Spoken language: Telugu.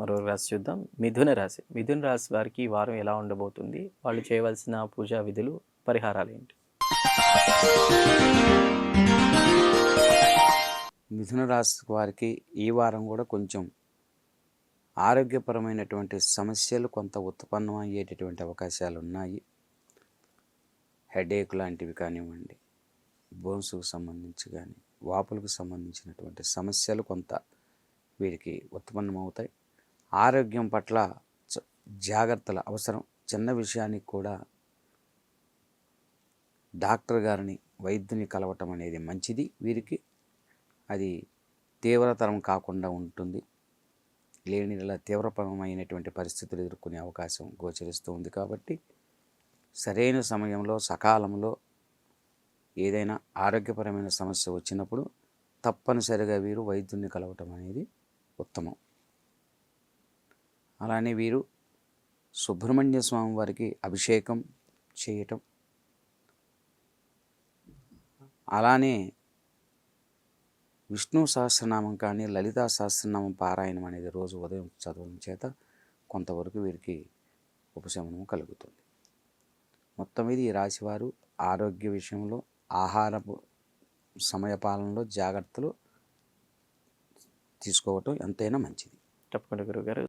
మరో రాశి చూద్దాం. మిథున రాశి. మిథున రాశి వారికి ఈ వారం ఎలా ఉండబోతుంది? వాళ్ళు చేయవలసిన పూజా విధులు, పరిహారాలేంటి? మిథున రాశి వారికి ఈ వారం కూడా కొంచెం ఆరోగ్యపరమైనటువంటి సమస్యలు కొంత ఉత్పన్నం అయ్యేటటువంటి అవకాశాలు ఉన్నాయి. హెడేక్ లాంటివి కానివ్వండి, బోన్స్కు సంబంధించి కానీ, వాపులకు సంబంధించినటువంటి సమస్యలు కొంత వీరికి ఉత్పన్నమవుతాయి. ఆరోగ్యం పట్ల జాగ్రత్తల అవసరం. చిన్న విషయానికి కూడా డాక్టర్ గారిని, వైద్యుని కలవటం అనేది మంచిది. వీరికి అది తీవ్రతరం కాకుండా ఉంటుంది. లేని తీవ్రపరమైనటువంటి పరిస్థితులు ఎదుర్కొనే అవకాశం గోచరిస్తూ ఉంది. కాబట్టి సరైన సమయంలో, సకాలంలో ఏదైనా ఆరోగ్యపరమైన సమస్య వచ్చినప్పుడు తప్పనిసరిగా వీరు వైద్యుని కలవటం అనేది ఉత్తమం. అలానే వీరు సుబ్రహ్మణ్య స్వామి వారికి అభిషేకం చేయటం, అలానే విష్ణు సహస్రనామం కానీ, లలితా సహస్రనామం పారాయణం అనేది రోజు ఉదయం చదవడం చేత కొంతవరకు వీరికి ఉపశమనం కలుగుతుంది. మొత్తం మీద ఈ రాశివారు ఆరోగ్య విషయంలో, ఆహారపు సమయపాలనలో జాగ్రత్తలు తీసుకోవటం ఎంతైనా మంచిది. తప్పకుండా గురుగారు.